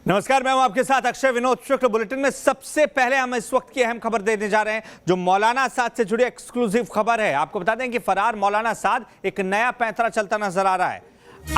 नमस्कार, मैं हूं आपके साथ अक्षय। विनोद शुक्ल। बुलेटिन में सबसे पहले हम इस वक्त की अहम खबर देने जा रहे हैं, जो मौलाना साद से जुड़ी एक्सक्लूसिव खबर है। आपको बता दें कि फरार मौलाना साद एक नया पैंतरा चलता नजर आ रहा है।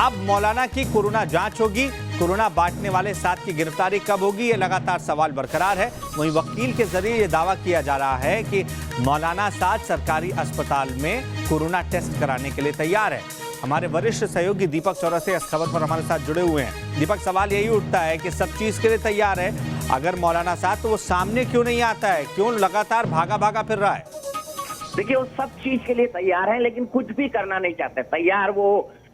अब मौलाना की कोरोना जांच होगी। कोरोना बांटने वाले साद की गिरफ्तारी कब होगी, ये लगातार सवाल बरकरार है। वहीं वकील के जरिए यह दावा किया जा रहा है कि मौलाना साद सरकारी अस्पताल में कोरोना टेस्ट कराने के लिए तैयार है। हमारे वरिष्ठ सहयोगी दीपक चौरसिया इस खबर पर हमारे साथ जुड़े हुए हैं। दीपक, सवाल यही उठता है कि सब चीज के लिए तैयार है, अगर मौलाना साद तो वो सामने क्यों नहीं आता है, क्यों लगातार भागा भागा फिर रहा है? देखिए, वो सब चीज के लिए तैयार है, लेकिन कुछ भी करना नहीं चाहते। तैयार वो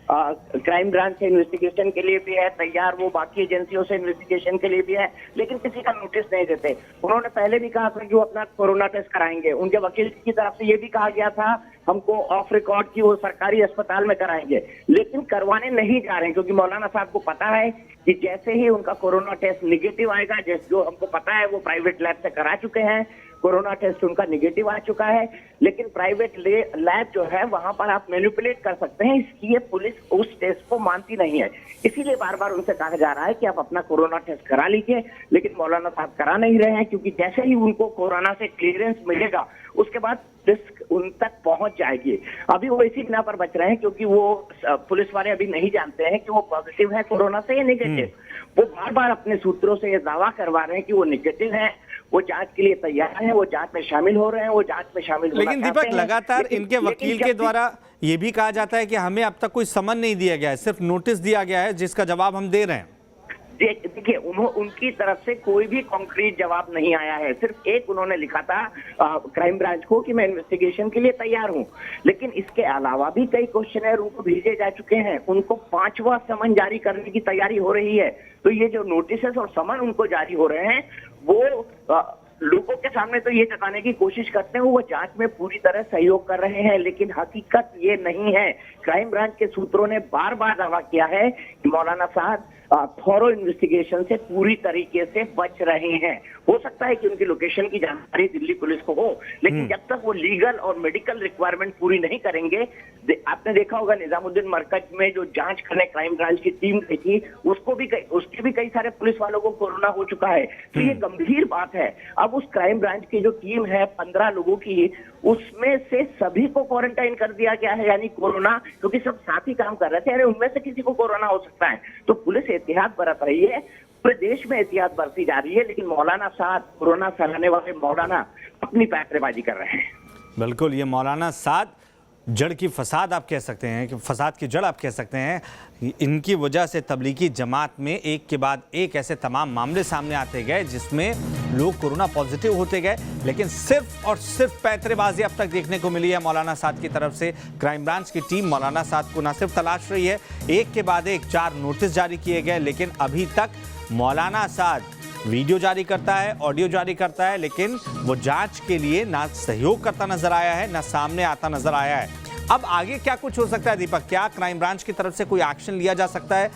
क्राइम ब्रांच से इन्वेस्टिगेशन के लिए भी है, तैयार वो बाकी एजेंसियों से इन्वेस्टिगेशन के लिए भी है, लेकिन किसी का नोटिस नहीं देते। उन्होंने पहले भी कहा था कि वो अपना कोरोना टेस्ट कराएंगे। उनके वकील की तरफ से ये भी कहा गया था हमको ऑफ रिकॉर्ड की वो सरकारी अस्पताल में कराएंगे, लेकिन करवाने नहीं जा रहे हैं, क्योंकि मौलाना साहब को पता है कि जैसे ही उनका कोरोना टेस्ट निगेटिव आएगा, जैसे जो हमको पता है वो प्राइवेट लैब से करा चुके हैं, कोरोना टेस्ट उनका निगेटिव आ चुका है, लेकिन प्राइवेट लैब जो है वहां पर आप मैनिपुलेट कर सकते हैं, इसलिए पुलिस उस टेस्ट को मानती नहीं है। इसीलिए बार बार उनसे कहा जा रहा है कि आप अपना कोरोना टेस्ट करा लीजिए, लेकिन मौलाना साहब करा नहीं रहे हैं, क्योंकि जैसे ही उनको कोरोना से क्लियरेंस मिलेगा उसके बाद रिस्क उन तक पहुंच जाएगी। अभी वो इसी बिना पर बच रहे हैं, क्योंकि वो पुलिस वाले अभी नहीं जानते हैं कि वो पॉजिटिव है कोरोना से या निगेटिव। वो बार बार अपने सूत्रों से ये दावा करवा रहे हैं कि वो निगेटिव है, वो जांच के लिए तैयार है, वो जांच में शामिल हो रहे हैं, वो जांच में शामिल होना चाहते हैं। लेकिन दीपक, लगातार इनके वकील के द्वारा ये भी कहा जाता है कि हमें अब तक कोई समन नहीं दिया गया है, सिर्फ नोटिस दिया गया है जिसका जवाब हम दे रहे हैं। देखिए, उनकी तरफ से कोई भी कॉन्क्रीट जवाब नहीं आया है। सिर्फ एक उन्होंने लिखा था क्राइम ब्रांच को कि मैं इन्वेस्टिगेशन के लिए तैयार हूं, लेकिन इसके अलावा भी कई क्वेश्चनर उनको भेजे जा चुके हैं। उनको 5वां समन जारी करने की तैयारी हो रही है। तो ये जो नोटिस और समन उनको जारी हो रहे हैं, वो लोगों के सामने तो ये जताने की कोशिश करते हैं वो जांच में पूरी तरह सहयोग कर रहे हैं, लेकिन हकीकत ये नहीं है। क्राइम ब्रांच के सूत्रों ने बार बार दावा किया है कि मौलाना साहब थॉरो इन्वेस्टिगेशन से पूरी तरीके से बच रहे हैं। हो सकता है कि उनकी लोकेशन की जानकारी दिल्ली पुलिस को हो, लेकिन जब तक वो लीगल और मेडिकल रिक्वायरमेंट पूरी नहीं करेंगे, आपने देखा होगा निजामुद्दीन मरकज में जो जांच करने क्राइम ब्रांच की टीम गई थी, उसके भी कई सारे पुलिस वालों को कोरोना हो चुका है। तो ये गंभीर बात है। अब उस क्राइम ब्रांच की जो टीम है 15 लोगों की, उसमें से सभी को क्वारंटाइन कर दिया गया है, यानी कोरोना, क्योंकि सब साथ ही काम कर रहे थे, अरे उनमें से किसी को कोरोना हो सकता है। तो पुलिस एहतियात बरत रही है, पूरे देश में एहतियात बरती जा रही है, लेकिन मौलाना साद, कोरोना फैलाने वाले मौलाना अपनी पैंतरेबाजी कर रहे हैं। बिल्कुल, ये मौलाना साद जड़ की फसाद आप कह सकते हैं, कि फसाद की जड़ आप कह सकते हैं। इनकी वजह से तबलीगी जमात में एक के बाद एक ऐसे तमाम मामले सामने आते गए जिसमें लोग कोरोना पॉजिटिव होते गए, लेकिन सिर्फ और सिर्फ पैंतरेबाजी अब तक देखने को मिली है मौलाना साद की तरफ से। क्राइम ब्रांच की टीम मौलाना साद को न सिर्फ तलाश रही है, एक के बाद एक 4 नोटिस जारी किए गए, लेकिन अभी तक मौलाना साद वीडियो जारी करता है, ऑडियो जारी करता है, लेकिन वो जांच के लिए ना सहयोग करता नजर आया है, ना सामने आता नजर आया है। अब आगे क्या कुछ हो सकता है दीपक? क्या क्राइम ब्रांच की तरफ से कोई एक्शन लिया जा सकता है?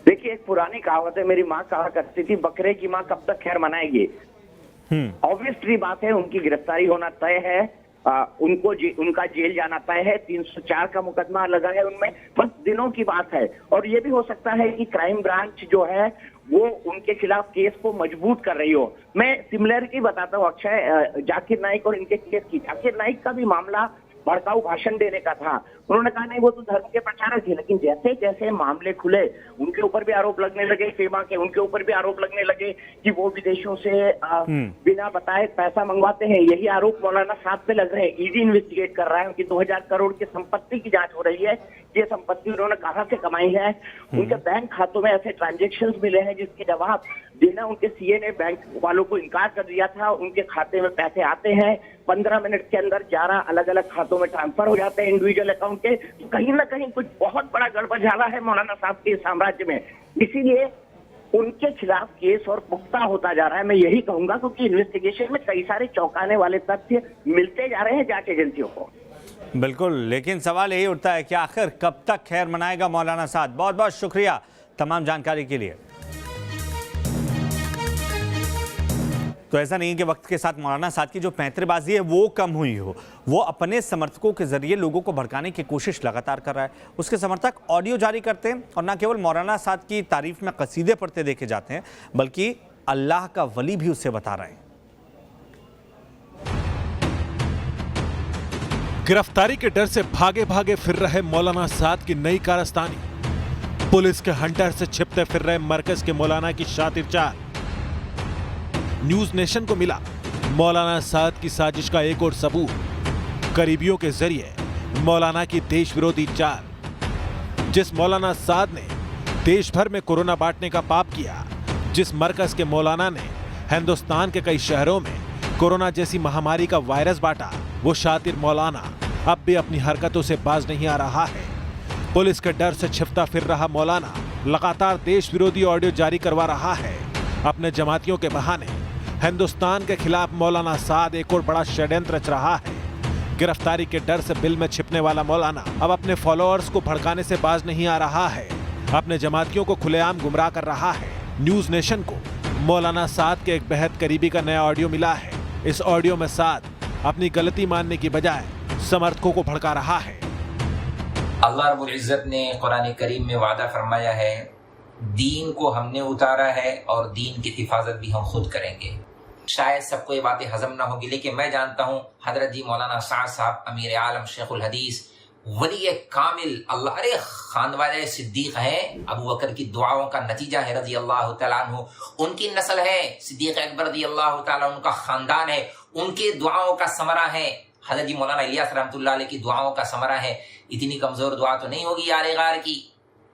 देखिए, एक पुरानी कहावत है, मेरी माँ कहा करती थी, बकरे की माँ कब तक खैर मनाएगी। ऑब्वियसली बात है, उनकी गिरफ्तारी होना तय है, उनका जेल जाना तय है। 304 का मुकदमा लगा है उनमें, बस दिनों की बात है। और ये भी हो सकता है कि क्राइम ब्रांच जो है वो उनके खिलाफ केस को मजबूत कर रही हो। मैं सिमिलरिटी बताता हूँ अक्षय, जाकिर नाइक और इनके केस की। जाकिर नाइक का भी मामला भड़काऊ भाषण देने का था। उन्होंने कहा नहीं, वो तो धर्म के प्रचारक थे, लेकिन जैसे जैसे मामले खुले, उनके ऊपर भी आरोप लगने लगे, फेमा के उनके ऊपर भी आरोप लगने लगे कि वो विदेशों से बिना बताए पैसा मंगवाते हैं। यही आरोप मौलाना साहब पे लग रहे हैं। ईडी इन्वेस्टिगेट कर रहा है, उनकी 2000 करोड़ की संपत्ति की जांच हो रही है। ये संपत्ति उन्होंने कहां से कमाई है, उनके बैंक खातों में ऐसे ट्रांजेक्शन मिले हैं जिसके जवाब देना उनके सीए ने बैंक वालों को इनकार कर दिया था। उनके खाते में पैसे आते हैं, 15 मिनट के अंदर 11 अलग अलग खातों में ट्रांसफर हो जाते हैं इंडिविजुअल अकाउंट के। तो कहीं ना कहीं कुछ बहुत बड़ा गड़बड़झाला है मौलाना साहब के साम्राज्य में। इसीलिए उनके खिलाफ केस और पुख्ता होता जा रहा है, मैं यही कहूंगा, क्योंकि इन्वेस्टिगेशन में कई सारे चौंकाने वाले तथ्य मिलते जा रहे हैं जांच एजेंसियों को। बिल्कुल, लेकिन सवाल यही उठता है कि आखिर कब तक खैर मनाएगा मौलाना साद? बहुत बहुत शुक्रिया तमाम जानकारी के लिए। तो ऐसा नहीं है कि वक्त के साथ मौलाना साद की जो पैंतरेबाजी है वो कम हुई हो। वो अपने समर्थकों के जरिए लोगों को भड़काने की कोशिश लगातार कर रहा है। उसके समर्थक ऑडियो जारी करते हैं और न केवल मौलाना साद की तारीफ में कसीदे पढ़ते देखे जाते हैं, बल्कि अल्लाह का वली भी उससे बता रहे हैं। गिरफ्तारी के डर से भागे भागे फिर रहे मौलाना साद की नई कारस्तानी। पुलिस के हंटर से छिपते फिर रहे मरकज के मौलाना की शातिर चाल। न्यूज नेशन को मिला मौलाना साद की साजिश का एक और सबूत। करीबियों के जरिए मौलाना की देश विरोधी चाल। जिस मौलाना साद ने देश भर में कोरोना बांटने का पाप किया, जिस मरकज के मौलाना ने हिंदुस्तान के कई शहरों में कोरोना जैसी महामारी का वायरस बांटा, वो शातिर मौलाना अब भी अपनी हरकतों से बाज नहीं आ रहा है। पुलिस के डर से छिपता फिर रहा मौलाना लगातार देश विरोधी ऑडियो जारी करवा रहा है। अपने जमातियों के बहाने हिंदुस्तान के खिलाफ मौलाना साद एक और बड़ा षड्यंत्र रच रहा है। गिरफ्तारी के डर से बिल में छिपने वाला मौलाना अब अपने फॉलोअर्स को भड़काने से बाज नहीं आ रहा है। अपने जमातियों को खुलेआम गुमराह कर रहा है। न्यूज नेशन को मौलाना साद के एक बेहद करीबी का नया ऑडियो मिला है। इस ऑडियो में साद अपनी गलती मानने की बजाय समर्थकों को भड़का रहा है। अल्लाह रब्बुल इज्जत ने कुरान करीम में वादा फरमाया है, दीन को हमने उतारा है और दीन की हिफाजत भी हम खुद करेंगे। शायद सबको ये बातें हजम ना होगी, लेकिन मैं जानता हूँ हजरत जी मौलाना साद साहब अमीर आलम शेखुल हदीस वली कामिल अल्लाह अरे खानवाले सिद्दीक हैं। अबू बकर की दुआओं का नतीजा है रजी अल्लाह तआला अन्हु, उनकी नस्ल है। सिद्दीक अकबर रजी अल्लाह तआला उनका खानदान है, उनके दुआओं का समरा है। हजरत जी मौलाना इलियास रहमतुल्लाह अलैह की दुआओं का समरा है। इतनी कमजोर दुआ तो नहीं होगी यार गार की।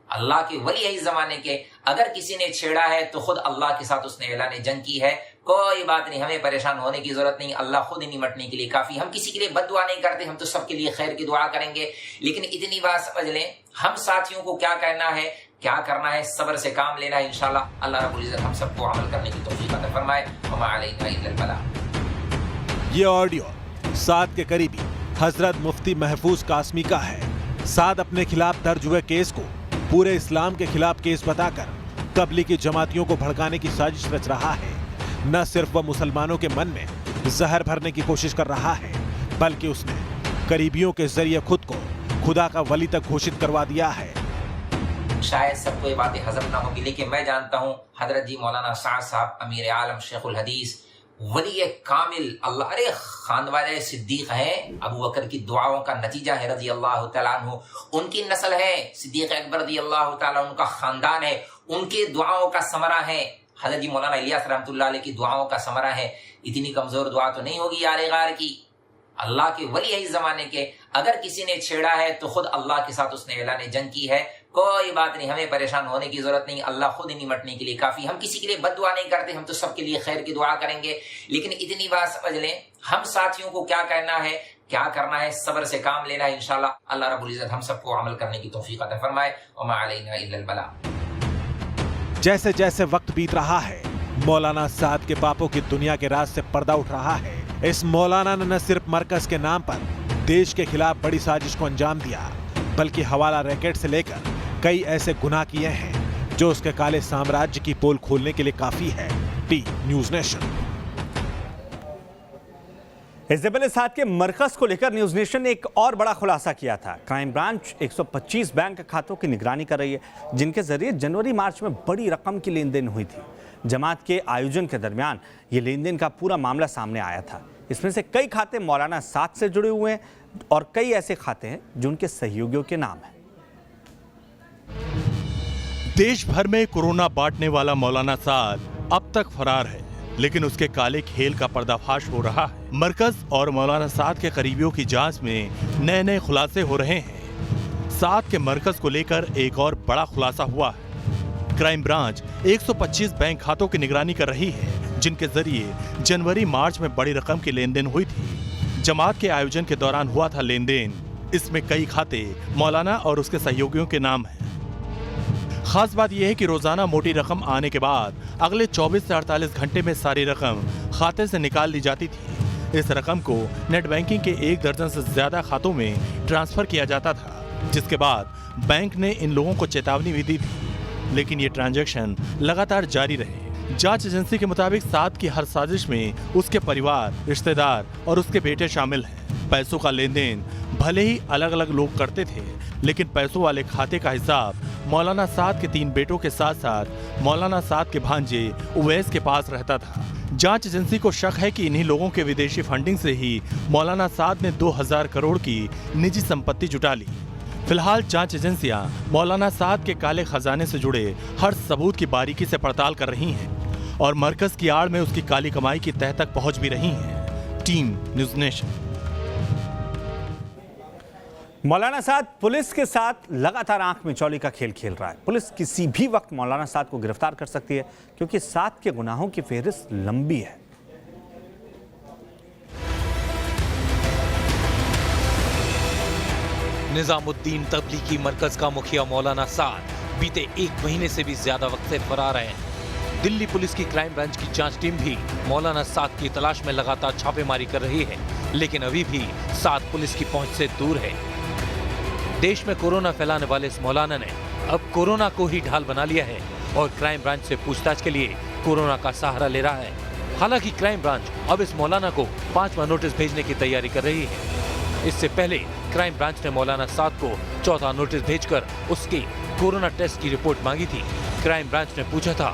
अल्लाह के वली है इस जमाने के। अगर किसी ने छेड़ा है तो खुद अल्लाह के साथ उसने ऐलान जंग की है। कोई बात नहीं, हमें परेशान होने की जरूरत नहीं। अल्लाह खुद ही निमटने के लिए काफी। हम किसी के लिए बद्दुआ नहीं करते, हम तो सबके लिए खैर की दुआ करेंगे। लेकिन इतनी बात समझ लें, हम साथियों को क्या कहना है, क्या करना है, सब्र से काम लेना है। इंशाल्लाह अल्लाह रब्बुल इज्जत हम सबको अमल करने की तौफीक अता फरमाए। वमा अलैना इल्लल बलाग। ये ऑडियो साद के करीबी हजरत मुफ्ती महफूज कासमी का है। साद अपने खिलाफ दर्ज हुए केस को पूरे इस्लाम के खिलाफ केस बताकर तबलीगी जमातियों को भड़काने की साजिश रच रहा है। न सिर्फ वह मुसलमानों के मन में जहर भरने की कोशिश कर रहा है, बल्कि उसने करीबियों के जरिए खुद को खुदा का वली तक घोषित करवा दिया है। शायद सबको ये बातें हजम ना होगी, लेकिन मैं जानता हूँ हजरत जी मौलाना साद साहब अमीर आलम शेखुल हदीस वली कामिल अल्लाह अरे खानवाले सिद्दीक हैं। अबू बकर की दुआओं का नतीजा है रजी अल्लाह तआला अन्हु, उनकी नस्ल है। सिद्दीक अकबर रजी अल्लाह तआला उनका खानदान है, उनके दुआओं का समरा है। हजरत जी मौलाना इलियास रहमतुल्लाह अलैह की दुआओं का समरा है। इतनी कमजोर दुआ तो नहीं होगी यार गार की। अल्लाह के वली है इस जमाने के। अगर किसी ने छेड़ा है तो खुद अल्लाह के साथ उसने ऐलान जंग की है। कोई बात नहीं, हमें परेशान होने की जरूरत नहीं। अल्लाह खुद ही निमटने के लिए काफी। हम किसी के लिए बद्दुआ नहीं करते, हम तो सबके लिए खैर की दुआ करेंगे। लेकिन इतनी बात समझ लें, हम साथियों को क्या कहना है, क्या करना है, सब्र से काम लेना है। इंशाल्लाह अल्लाह रब्बुल इज्जत हम सबको अमल करने की तौफीक अता फरमाए। वमा अलैना इल्लल बलाग। जैसे जैसे वक्त बीत रहा है, मौलाना साद के पापों की दुनिया के राज से पर्दा उठ रहा है। इस मौलाना ने न सिर्फ मरकज के नाम पर देश के खिलाफ बड़ी साजिश को अंजाम दिया, बल्कि हवाला रैकेट से लेकर कई ऐसे गुनाह किए हैं जो उसके काले साम्राज्य की पोल खोलने के लिए काफी है। T news nation. इससे पहले साद के मरकज को लेकर न्यूज नेशन ने एक और बड़ा खुलासा किया था। क्राइम ब्रांच 125 बैंक खातों की निगरानी कर रही है, जिनके जरिए जनवरी मार्च में बड़ी रकम की लेन देन हुई थी। जमात के आयोजन के दरमियान ये लेन देन का पूरा मामला सामने आया था। इसमें से कई खाते मौलाना साद से जुड़े हुए हैं और कई ऐसे खाते हैं जो उनके सहयोगियों के नाम हैं। देश भर में कोरोना बांटने वाला मौलाना साद अब तक फरार है, लेकिन उसके काले खेल का पर्दाफाश हो रहा है। मरकज और मौलाना साद के करीबियों की जांच में नए नए खुलासे हो रहे हैं। साद के मरकज को लेकर एक और बड़ा खुलासा हुआ है। क्राइम ब्रांच 125 बैंक खातों की निगरानी कर रही है, जिनके जरिए जनवरी मार्च में बड़ी रकम की लेन देन हुई थी। जमात के आयोजन के दौरान हुआ था लेन देन। इसमें कई खाते मौलाना और उसके सहयोगियों के नाम हैं। खास बात यह है कि रोजाना मोटी रकम आने के बाद अगले 24 से 48 घंटे में सारी रकम खाते से निकाल ली जाती थी। इस रकम को नेट बैंकिंग के 1 दर्जन से ज्यादा खातों में ट्रांसफर किया जाता था, जिसके बाद बैंक ने इन लोगों को चेतावनी भी दी थी, लेकिन ये ट्रांजैक्शन लगातार जारी रहे। जांच एजेंसी के मुताबिक साद की हर साजिश में उसके परिवार, रिश्तेदार और उसके बेटे शामिल हैं। पैसों का लेन देन भले ही अलग अलग लोग करते थे, लेकिन पैसों वाले खाते का हिसाब मौलाना साद के 3 बेटों के साथ साथ मौलाना साद के भांजे उवैस के पास रहता था। जांच एजेंसी को शक है कि इन्हीं लोगों के विदेशी फंडिंग से ही मौलाना साद ने 2000 करोड़ की निजी संपत्ति जुटा ली। फिलहाल जांच एजेंसियां मौलाना साद के काले खजाने से जुड़े हर सबूत की बारीकी से पड़ताल कर रही हैं और मरकज की आड़ में उसकी काली कमाई की तह तक पहुंच भी रही हैं। Team news nation. मौलाना साद पुलिस के साथ लगातार आंख में चौली का खेल खेल रहा है। पुलिस किसी भी वक्त मौलाना साद को गिरफ्तार कर सकती है क्योंकि साद के गुनाहों की फेहरिस्त लंबी है। निजामुद्दीन तबलीगी मरकज का मुखिया मौलाना साद बीते 1 महीने से भी ज्यादा वक्त से फरार है। दिल्ली पुलिस की क्राइम ब्रांच की जांच टीम भी मौलाना साद की तलाश में लगातार छापेमारी कर रही है, लेकिन अभी भी साद पुलिस की पहुंच से दूर है। देश में कोरोना फैलाने वाले इस मौलाना ने अब कोरोना को ही ढाल बना लिया है और क्राइम ब्रांच से पूछताछ के लिए कोरोना का सहारा ले रहा है। हालांकि क्राइम ब्रांच अब इस मौलाना को 5वां नोटिस भेजने की तैयारी कर रही है। इससे पहले क्राइम ब्रांच ने मौलाना साद को 4था नोटिस भेजकर उसके कोरोना टेस्ट की रिपोर्ट मांगी थी। क्राइम ब्रांच ने पूछा था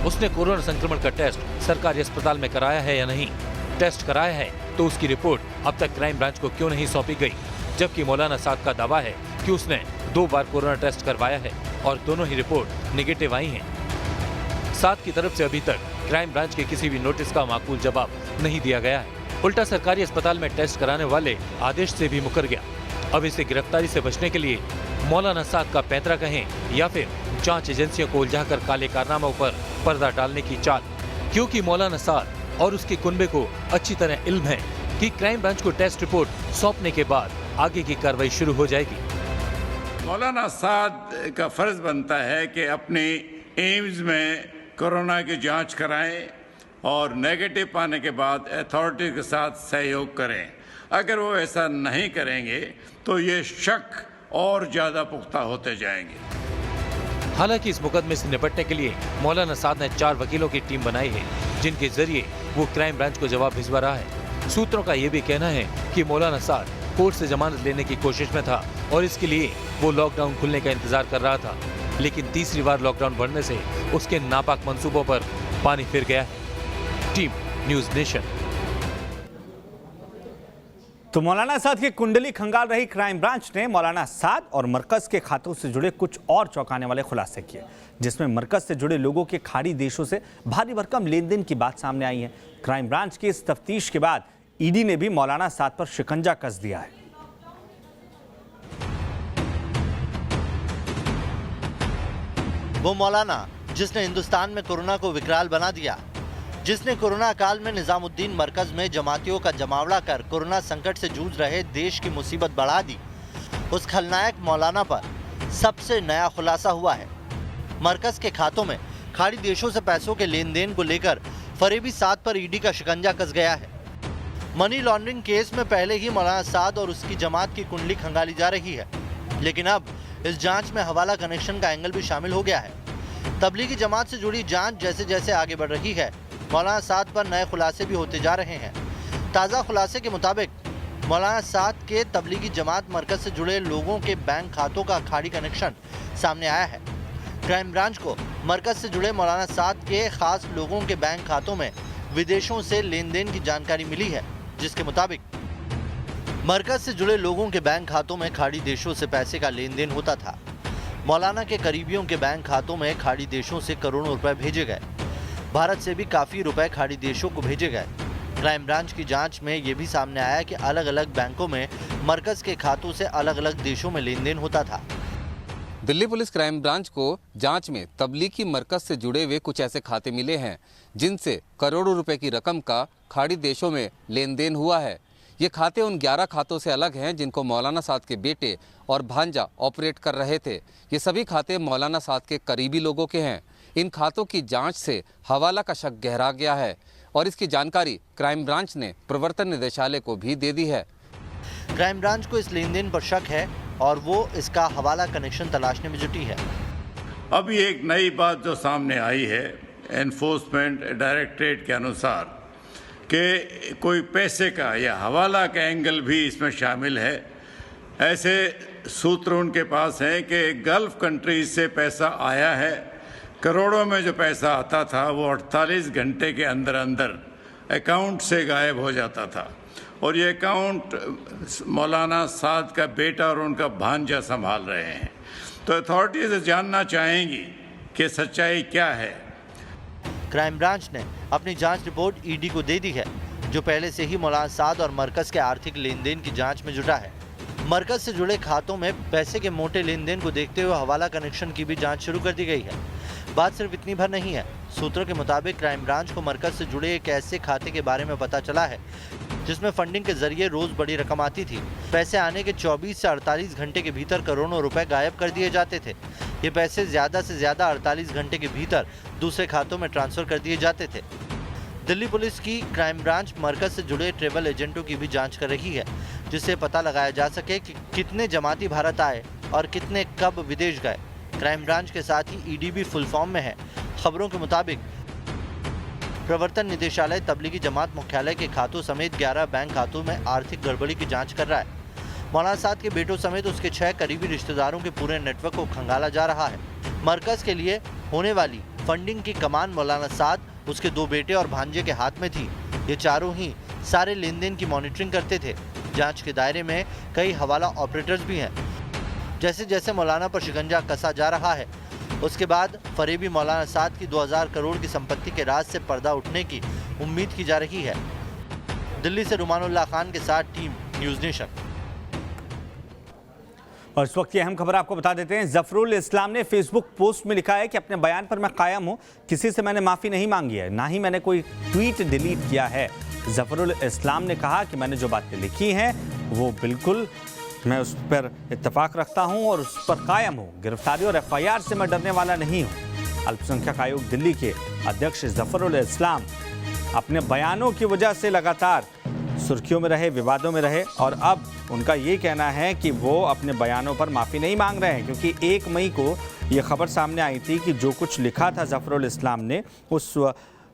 उसने कोरोना संक्रमण का टेस्ट सरकारी अस्पताल में कराया है या नहीं। टेस्ट कराया है तो उसकी रिपोर्ट अब तक क्राइम ब्रांच को क्यों नहीं सौंपी गई, जबकि मौलाना साद का दावा है कि उसने 2 बार कोरोना टेस्ट करवाया है और दोनों ही रिपोर्ट नेगेटिव आई हैं। साद की तरफ से अभी तक क्राइम ब्रांच के किसी भी नोटिस का माकूल जवाब नहीं दिया गया है। उल्टा सरकारी अस्पताल में टेस्ट कराने वाले आदेश से भी मुकर गया। अब इसे गिरफ्तारी से बचने के लिए मौलाना साद का पैंतरा कहें या फिर जांच एजेंसियों को उलझाकर काले कारनामों पर पर्दा डालने की चाल, क्योंकि मौलाना साद और उसके कुनबे को अच्छी तरह इल्म है कि क्राइम ब्रांच को टेस्ट रिपोर्ट सौंपने के बाद आगे की कार्रवाई शुरू हो जाएगी। मौलाना साद का फर्ज बनता है कि अपने एम्स में कोरोना की जांच कराएं और नेगेटिव पाने के बाद अथॉरिटी के साथ सहयोग करें। अगर वो ऐसा नहीं करेंगे तो ये शक और ज़्यादा पुख्ता होते जाएंगे। हालांकि इस मुकदमे से निपटने के लिए मौलाना साद ने 4 वकीलों की टीम बनाई है, जिनके जरिए वो क्राइम ब्रांच को जवाब भिजवा रहा है। सूत्रों का ये भी कहना है कि मौलाना साद कोर्ट से जमानत लेने की कोशिश में था और इसके लिए वो लॉकडाउन खुलने का इंतजार कर रहा था, लेकिन तीसरी बार लॉकडाउन बढ़ने से उसके नापाक मंसूबों पर पानी फिर गया है। Team news nation. तो मौलाना साद की कुंडली खंगाल रही क्राइम ब्रांच ने मौलाना साद और मरकज के खातों से जुड़े कुछ और चौंकाने वाले खुलासे किए, जिसमें मरकज से जुड़े लोगों के खाड़ी देशों से भारी भरकम लेन देन की बात सामने आई है। क्राइम ब्रांच की इस तफ्तीश के बाद ईडी ने भी मौलाना साद पर शिकंजा कस दिया है। वो मौलाना जिसने हिंदुस्तान में कोरोना को विकराल बना दिया, जिसने कोरोना काल में निजामुद्दीन मरकज में जमातियों का जमावड़ा कर कोरोना संकट से जूझ रहे देश की मुसीबत बढ़ा दी, उस खलनायक मौलाना पर सबसे नया खुलासा हुआ है। मरकज के खातों में खाड़ी देशों से पैसों के लेन देन को लेकर फरेबी साद पर ईडी का शिकंजा कस गया है। मनी लॉन्ड्रिंग केस में पहले ही मौलाना साद और उसकी जमात की कुंडली खंगाली जा रही है, लेकिन अब इस जांच में हवाला कनेक्शन का एंगल भी शामिल हो गया है। तबलीगी जमात से जुड़ी जांच जैसे जैसे आगे बढ़ रही है, मौलाना साद पर नए खुलासे भी होते जा रहे हैं। ताज़ा खुलासे के मुताबिक मौलाना साद के तबलीगी जमात मरकज से जुड़े लोगों के बैंक खातों का खाड़ी कनेक्शन सामने आया है। क्राइम ब्रांच को मरकज से जुड़े मौलाना साद के खास लोगों के बैंक खातों में विदेशों से लेन देन की जानकारी मिली है, जिसके मुताबिक मरकज से जुड़े लोगों के बैंक खातों में खाड़ी देशों से पैसे का लेन देन होता था। मौलाना के करीबियों के बैंक खातों में खाड़ी देशों से करोड़ों रुपए भेजे गए। भारत से भी काफ़ी रुपए खाड़ी देशों को भेजे गए। क्राइम ब्रांच की जांच में ये भी सामने आया कि अलग अलग बैंकों में मरकज के खातों से अलग अलग देशों में लेन देन होता था। दिल्ली पुलिस क्राइम ब्रांच को जांच में तबलीगी मरकज से जुड़े हुए कुछ ऐसे खाते मिले हैं जिनसे करोड़ों रुपए की रकम का खाड़ी देशों में लेन देन हुआ है। ये खाते उन 11 खातों से अलग हैं जिनको मौलाना साद के बेटे और भांजा ऑपरेट कर रहे थे। ये सभी खाते मौलाना साद के करीबी लोगों के हैं। इन खातों की जांच से हवाला का शक गहरा गया है और इसकी जानकारी क्राइम ब्रांच ने प्रवर्तन निदेशालय को भी दे दी है। क्राइम ब्रांच को इस लेन देन पर शक है और वो इसका हवाला कनेक्शन तलाशने में जुटी है। अभी एक नई बात जो सामने आई है एनफोर्समेंट डायरेक्टरेट के अनुसार कि कोई पैसे का या हवाला का एंगल भी इसमें शामिल है। ऐसे सूत्र उनके पास हैं कि गल्फ कंट्रीज से पैसा आया है, करोड़ों में जो पैसा आता था वो 48 घंटे के अंदर अंदर अकाउंट से गायब हो जाता था और ये अकाउंट मौलाना साद का बेटा और उनका भांजा संभाल रहे हैं। तो अथॉरिटीज जानना चाहेंगी कि सच्चाई क्या है। क्राइम ब्रांच ने अपनी जांच रिपोर्ट ईडी को दे दी है, जो पहले से ही मौलाना साद और मरकज के आर्थिक लेन देन की जांच में जुटा है। मरकज से जुड़े खातों में पैसे के मोटे लेन देन को देखते हुए हवाला कनेक्शन की भी जांच शुरू कर दी गई है। बात सिर्फ इतनी भर नहीं है। सूत्रों के मुताबिक क्राइम ब्रांच को मरकज से जुड़े एक ऐसे खाते के बारे में पता चला है जिसमें फंडिंग के जरिए रोज बड़ी रकम आती थी। पैसे आने के 24 से 48 घंटे के भीतर करोड़ों रुपए गायब कर दिए जाते थे। ये पैसे ज्यादा से ज्यादा 48 घंटे के भीतर दूसरे खातों में ट्रांसफर कर दिए जाते थे। दिल्ली पुलिस की क्राइम ब्रांच मरकज से जुड़े ट्रैवल एजेंटों की भी जांच कर रही है, जिससे पता लगाया जा सके कि कितने जमाती भारत आए और कितने कब विदेश गए। क्राइम ब्रांच के साथ ही ईडी भी फुल फॉर्म में है। खबरों के मुताबिक प्रवर्तन निदेशालय तबलीगी जमात मुख्यालय के खातों समेत 11 बैंक खातों में आर्थिक गड़बड़ी की जांच कर रहा है। मौलाना साद के बेटों समेत उसके 6 करीबी रिश्तेदारों के पूरे नेटवर्क को खंगाला जा रहा है। मरकज के लिए होने वाली फंडिंग की कमान मौलाना साद, उसके 2 बेटे और भांजे के हाथ में थी। ये चारों ही सारे लेन देन की मॉनिटरिंग करते थे। जांच के दायरे में कई हवाला ऑपरेटर्स भी हैं। जैसे जैसे मौलाना पर शिकंजा कसा जा रहा है, उसके बाद फरेबी मौलाना साद की 2000 करोड़ की संपत्ति के राज से पर्दा उठने की उम्मीद की जा रही है। दिल्ली से रुमानुल्लाह खान के साथ टीम न्यूज़ नेशन। और इस वक्त की अहम खबर आपको बता देते हैं। जफरुल इस्लाम ने फेसबुक पोस्ट में लिखा है कि अपने बयान पर मैं कायम हूं, किसी से मैंने माफ़ी नहीं मांगी है, ना ही मैंने कोई ट्वीट डिलीट किया है। जफरुल इस्लाम ने कहा कि मैंने जो बातें लिखी हैं वो बिल्कुल मैं उस पर इत्तेफाक रखता हूं और उस पर कायम हूं। गिरफ्तारी और FIR से मैं डरने वाला नहीं हूं। अल्पसंख्यक आयोग दिल्ली के अध्यक्ष जफरुल इस्लाम अपने बयानों की वजह से लगातार सुर्खियों में रहे, विवादों में रहे और अब उनका ये कहना है कि वो अपने बयानों पर माफ़ी नहीं मांग रहे हैं, क्योंकि 1 मई को ये खबर सामने आई थी कि जो कुछ लिखा था जफरुल इस्लाम ने उस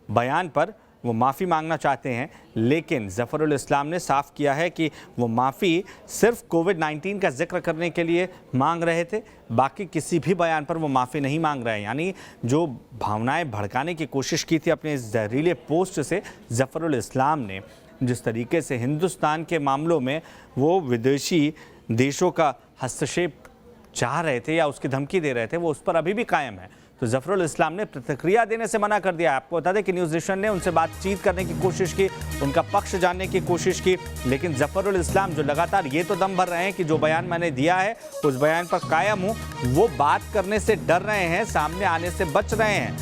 बयान पर वो माफ़ी मांगना चाहते हैं। लेकिन जफरुल इस्लाम ने साफ किया है कि वो माफ़ी सिर्फ कोविड-19 का जिक्र करने के लिए मांग रहे थे, बाकी किसी भी बयान पर वो माफ़ी नहीं मांग रहे हैं। यानी जो भावनाएं भड़काने की कोशिश की थी अपने इस जहरीले पोस्ट से जफरुल इस्लाम ने, जिस तरीके से हिंदुस्तान के मामलों में वो विदेशी देशों का हस्तक्षेप चाह रहे थे या उसकी धमकी दे रहे थे, वो उस पर अभी भी कायम है। तो जफरुल इस्लाम ने प्रतिक्रिया देने से मना कर दिया। आपको बता दें कि न्यूज़ नेशन ने उनसे बातचीत करने की कोशिश की, उनका पक्ष जानने की कोशिश की, लेकिन जफरुल इस्लाम जो लगातार ये तो दम भर रहे हैं कि जो बयान मैंने दिया है उस बयान पर कायम हूँ, वो बात करने से डर रहे हैं, सामने आने से बच रहे हैं।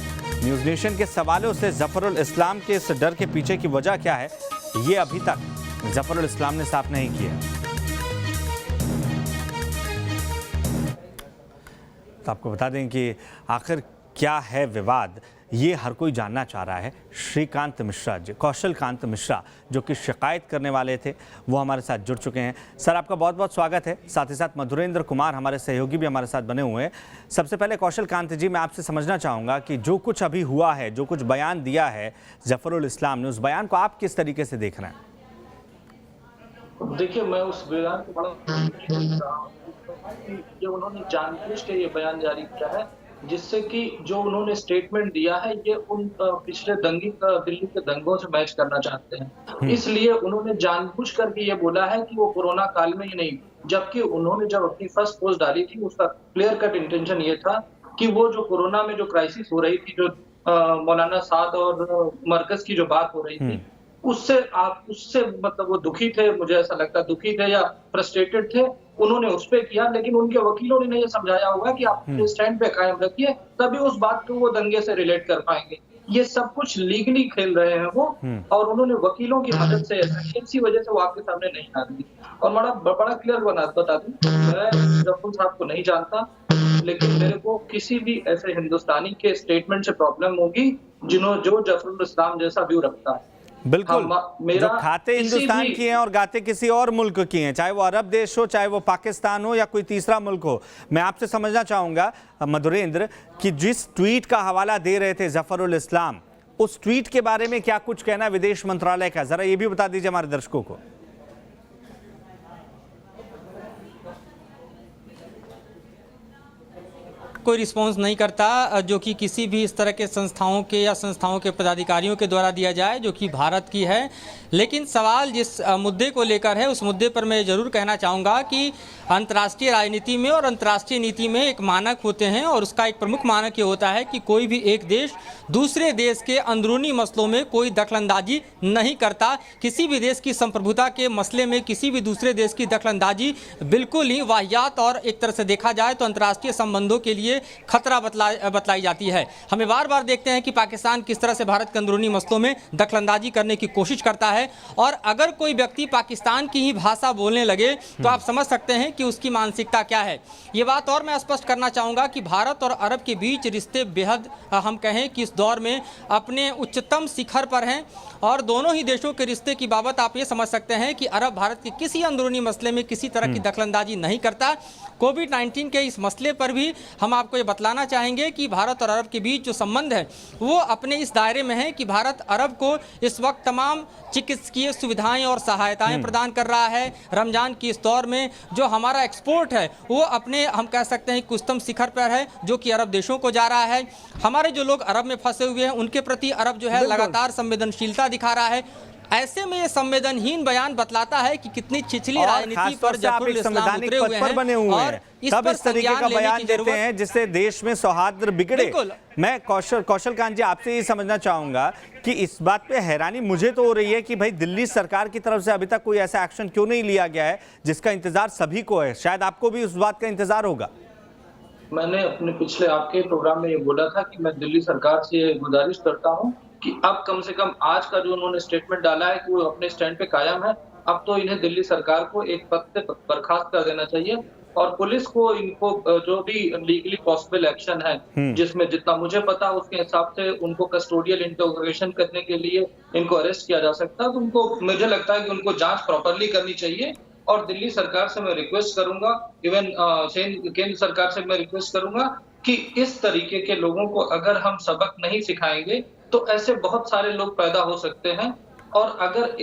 न्यूज़ नेशन के सवालों से जफरुल इस्लाम के इस डर के पीछे की वजह क्या है, ये अभी तक जफरुल इस्लाम ने साफ नहीं किया। तो आपको बता दें कि आखिर क्या है विवाद, ये हर कोई जानना चाह रहा है। श्रीकांत मिश्रा जी, कौशल कांत मिश्रा, जो कि शिकायत करने वाले थे, वो हमारे साथ जुड़ चुके हैं। सर, आपका बहुत बहुत स्वागत है। साथ ही साथ मधुरेंद्र कुमार हमारे सहयोगी भी हमारे साथ बने हुए हैं। सबसे पहले कौशल कांत जी, मैं आपसे समझना चाहूँगा कि जो कुछ अभी हुआ है, जो कुछ बयान दिया है जफरुल इस्लाम ने, उस बयान को आप किस तरीके से देख रहे हैं? देखिए, मैं उस बयान को बड़ा ये उन्होंने जानबूझ के ये बयान जारी किया है, जिससे कि जो उन्होंने स्टेटमेंट दिया है ये उन पिछले दिल्ली के दंगों से मैच करना चाहते हैं। इसलिए उन्होंने जानबूझ करके ये बोला है कि वो कोरोना काल में ही नहीं, जबकि उन्होंने जब अपनी फर्स्ट पोस्ट डाली थी उसका क्लियर कट इंटेंशन ये था कि वो जो कोरोना में जो क्राइसिस हो रही थी, जो मौलाना साद और मरकज की जो बात हो रही थी, उससे मतलब वो दुखी थे, मुझे ऐसा लगता दुखी थे या फ्रस्ट्रेटेड थे, उन्होंने उस पे किया। लेकिन उनके वकीलों ने ये समझाया होगा कि आप अपने स्टैंड पे कायम रखिए, तभी उस बात को वो दंगे से रिलेट कर पाएंगे। ये सब कुछ लीगली खेल रहे हैं वो, और उन्होंने वकीलों की मदद से इसी वजह से वो आपके सामने नहीं आ रही। और बड़ा क्लियर बता दूं, मैं जफरुल साहब को नहीं जानता, लेकिन मेरे को किसी भी ऐसे हिंदुस्तानी के स्टेटमेंट से प्रॉब्लम होगी जो जफरुल इस्लाम जैसा व्यू रखता है। बिल्कुल, मेरा जो खाते हिंदुस्तान की हैं और गाते किसी और मुल्क की हैं, चाहे वो अरब देश हो, चाहे वो पाकिस्तान हो या कोई तीसरा मुल्क हो। मैं आपसे समझना चाहूंगा मधुरेंद्र कि जिस ट्वीट का हवाला दे रहे थे जफरुल इस्लाम, उस ट्वीट के बारे में क्या कुछ कहना विदेश मंत्रालय का, जरा ये भी बता दीजिए हमारे दर्शकों को। कोई रिस्पॉन्स नहीं करता जो कि किसी भी इस तरह के संस्थाओं के या संस्थाओं के पदाधिकारियों के द्वारा दिया जाए जो कि भारत की है। लेकिन सवाल जिस मुद्दे को लेकर है उस मुद्दे पर मैं ज़रूर कहना चाहूँगा कि अंतर्राष्ट्रीय राजनीति में और अंतर्राष्ट्रीय नीति में एक मानक होते हैं और उसका एक प्रमुख मानक ये होता है कि कोई भी एक देश दूसरे देश के अंदरूनी मसलों में कोई दखलंदाजी नहीं करता। किसी भी देश की संप्रभुता के मसले में किसी भी दूसरे देश की दखलंदाजी बिल्कुल ही वाहियात और एक तरह से देखा जाए तो अंतर्राष्ट्रीय संबंधों के लिए खतरा बतलाई जाती है। हमें बार बार देखते हैं कि पाकिस्तान किस तरह से भारत के अंदरूनी मसलों में दखलंदाजी करने की कोशिश करता है और अगर कोई व्यक्ति पाकिस्तान की ही भाषा बोलने लगे तो आप समझ सकते हैं कि उसकी मानसिकता क्या है। ये बात और मैं स्पष्ट करना चाहूँगा कि भारत और अरब के बीच रिश्ते बेहद हम कहें कि इस दौर में अपने उच्चतम शिखर पर हैं और दोनों ही देशों के रिश्ते की बाबत आप ये समझ सकते हैं कि अरब भारत के किसी अंदरूनी मसले में किसी तरह की दखलंदाजी नहीं करता। कोविड-19 के इस मसले पर भी हम आपको ये बतलाना चाहेंगे कि भारत और अरब के बीच जो संबंध है वो अपने इस दायरे में है कि भारत अरब को इस वक्त तमाम चिकित्सकीय सुविधाएं और सहायताएं प्रदान कर रहा है। रमजान की इस दौर में जो हमारा एक्सपोर्ट है वो अपने हम कह सकते हैं उच्चतम शिखर पर है जो कि अरब देशों को जा रहा है। हमारे जो लोग अरब में फंसे हुए हैं उनके प्रति अरब जो है लगातार संवेदनशीलता दिखा रहा है। ऐसे में ये संवेदनहीन बयान बतलाता है कि कितनी छिछली राजनीति पर जफरुल इस्लाम उतरे हुए हैं बने हुए और हैं, तब इस तरीके का बयान देते हैं जिससे देश में सौहार्द बिगड़े। मैं कौशल कांत जी आपसे ये समझना चाहूंगा कि इस बात पे हैरानी मुझे तो हो रही है कि भाई दिल्ली सरकार की तरफ से अभी तक कोई ऐसा एक्शन क्यों नहीं लिया गया है जिसका इंतजार सभी को है। शायद आपको भी उस बात का इंतजार होगा। मैंने अपने पिछले आपके प्रोग्राम में ये बोला था कि मैं दिल्ली सरकार से गुजारिश करता हूं कि अब कम से कम आज का जो उन्होंने स्टेटमेंट डाला है कि वो अपने स्टैंड पे कायम है। अब तो इन्हें दिल्ली सरकार को एक पद से बर्खास्त कर देना चाहिए और पुलिस को इनको जो भी लीगली पॉसिबल एक्शन है जिसमें जितना मुझे पता उसके हिसाब से उनको कस्टोडियल इंटरोगेशन करने के लिए इनको अरेस्ट किया जा सकता है। तो उनको मुझे लगता है कि उनको जांच प्रॉपरली करनी चाहिए और दिल्ली सरकार से मैं रिक्वेस्ट करूंगा, इवन केंद्र सरकार से मैं रिक्वेस्ट करूंगा कि इस तरीके के लोगों को अगर हम सबक नहीं सिखाएंगे तो ऐसे बहुत सारे लोग पैदा हो सकते हैं और अगर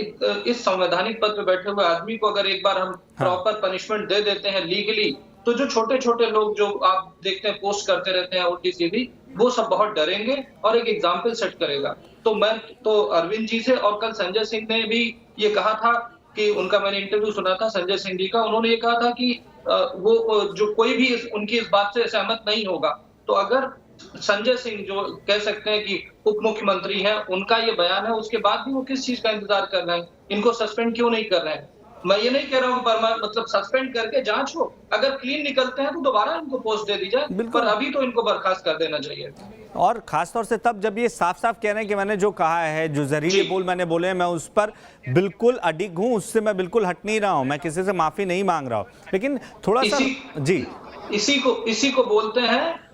इस संवैधानिक पद पे बैठे हुए आदमी को अगर एक बार हम प्रॉपर पनिशमेंट दे देते हैं लीगली तो जो छोटे छोटे लोग जो आप देखते हैं पोस्ट करते रहते हैं उल्टी सीधी, वो सब बहुत डरेंगे और एक एग्जाम्पल सेट करेगा। तो मैं तो अरविंद जी से और कल संजय सिंह ने भी ये कहा था कि उनका मैंने इंटरव्यू सुना था संजय सिंह जी का, उन्होंने ये कहा था कि वो जो कोई भी उनकी इस बात से सहमत नहीं होगा। तो अगर संजय सिंह जो कह सकते हैं कि उप मुख्यमंत्री हैं उनका ये बयान है उसके बाद भी वो किस चीज का इंतजार कर रहे हैं, इनको सस्पेंड क्यों नहीं कर रहे हैं। मैं ये नहीं कह रहा हूँ मतलब सस्पेंड करके जांच हो, अगर क्लीन निकलते हैं तो दोबारा इनको पोस्ट दे दी जाए, पर अभी तो इनको बर्खास्त कर देना चाहिए। और खासतौर से तब जब ये साफ साफ कह रहे हैं कि मैंने जो कहा है, जो जहरीले बोल मैंने बोले हैं, मैं उस पर बिल्कुल अडिग हूँ, उससे मैं बिल्कुल हट नहीं रहा हूँ, मैं किसी से माफी नहीं मांग रहा हूँ। लेकिन थोड़ा सा जी इसी को बोलते हैं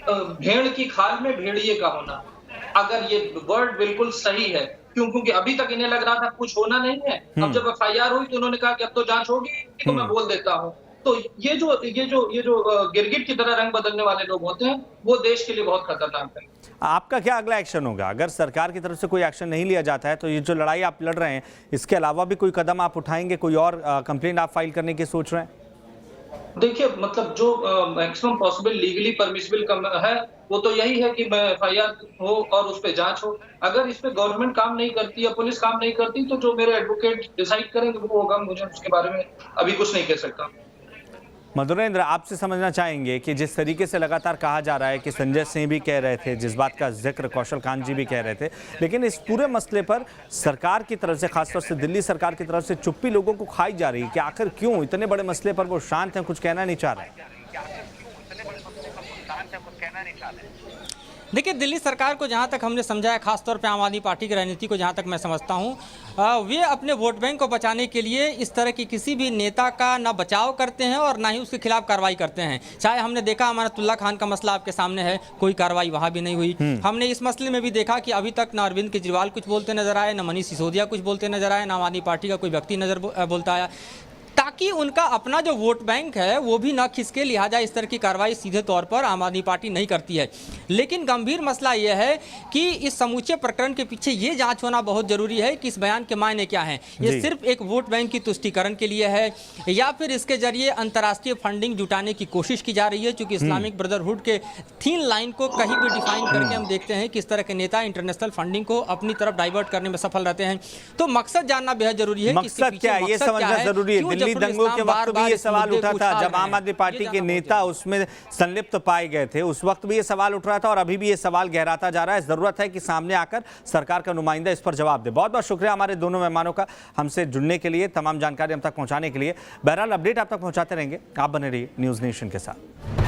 भेड़ की खाल में भेड़िए का होना। अगर ये वर्ड बिल्कुल सही है, क्योंकि अभी तक इन्हें लग रहा था कुछ होना नहीं है, अब जब एफआईआर हुई तो उन्होंने कहा कि अब तो जांच होगी तो मैं बोल देता हूँ। तो ये जो गिरगिट की तरह रंग बदलने वाले लोग होते हैं वो देश के लिए बहुत खतरनाक है। आपका क्या अगला एक्शन होगा अगर सरकार की तरफ से कोई एक्शन नहीं लिया जाता है? तो ये जो लड़ाई आप लड़ रहे हैं इसके अलावा भी कोई कदम आप उठाएंगे, कोई और कंप्लेंट आप फाइल करने की सोच रहे हैं? देखिए मतलब जो मैक्सिमम पॉसिबल लीगली परमिसिबल है वो तो यही है कि मैं एफआईआर हो और उस पर जांच हो। अगर इस पे गवर्नमेंट काम नहीं करती या पुलिस काम नहीं करती तो जो मेरे एडवोकेट डिसाइड करेंगे वो होगा, मुझे उसके बारे में अभी कुछ नहीं कह सकता। मधुरेंद्र, आपसे समझना चाहेंगे कि जिस तरीके से लगातार कहा जा रहा है कि संजय सिंह भी कह रहे थे, जिस बात का जिक्र कौशल कांत जी भी कह रहे थे, लेकिन इस पूरे मसले पर सरकार की तरफ से, खासतौर से दिल्ली सरकार की तरफ से चुप्पी लोगों को खाई जा रही है कि आखिर क्यों इतने बड़े मसले पर वो शांत हैं, कुछ कहना नहीं चाह रहे हैं? देखिए, दिल्ली सरकार को जहां तक हमने समझा है, खासतौर पे आम आदमी पार्टी की राजनीति को जहां तक मैं समझता हूं, वे अपने वोट बैंक को बचाने के लिए इस तरह की किसी भी नेता का ना बचाव करते हैं और ना ही उसके खिलाफ कार्रवाई करते हैं। चाहे हमने देखा अमानतुल्लाह खान का मसला आपके सामने है, कोई कार्रवाई वहां भी नहीं हुई। हमने इस मसले में भी देखा कि अभी तक ना अरविंद केजरीवाल कुछ बोलते नजर आए, ना मनीष सिसोदिया कुछ बोलते नजर आए, ना आम आदमी पार्टी का कोई व्यक्ति बोलता आया, ताकि उनका अपना जो वोट बैंक है वो भी न खिसके। लिहाजा इस तरह की कार्रवाई सीधे तौर पर आम आदमी पार्टी नहीं करती है। लेकिन गंभीर मसला यह है कि इस समूचे प्रकरण के पीछे ये जांच होना बहुत जरूरी है कि इस बयान के मायने क्या हैं। ये सिर्फ एक वोट बैंक की तुष्टीकरण के लिए है या फिर इसके जरिए अंतर्राष्ट्रीय फंडिंग जुटाने की कोशिश की जा रही है। चूंकि इस्लामिक ब्रदरहुड के थीन लाइन को कहीं भी डिफाइन करके हम देखते हैं कि इस तरह के नेता इंटरनेशनल फंडिंग को अपनी तरफ डाइवर्ट करने में सफल रहते हैं। तो मकसद जानना बेहद जरूरी है। मकसद क्या है ये समझना जरूरी है। दिल्ली दंगों के वक्त भी ये सवाल उठा था, जब आम आदमी पार्टी के नेता उसमें संलिप्त पाए गए थे, उस वक्त भी ये सवाल उठ रहा था और अभी भी ये सवाल गहराता जा रहा है। जरूरत है कि सामने आकर सरकार का नुमाइंदा इस पर जवाब दे। बहुत बहुत शुक्रिया हमारे दोनों मेहमानों का हमसे जुड़ने के लिए, तमाम जानकारी हम तक पहुंचाने के लिए। बहरहाल अपडेट आप तक पहुंचाते रहेंगे। आप बने रहिए न्यूज़ नेशन के साथ।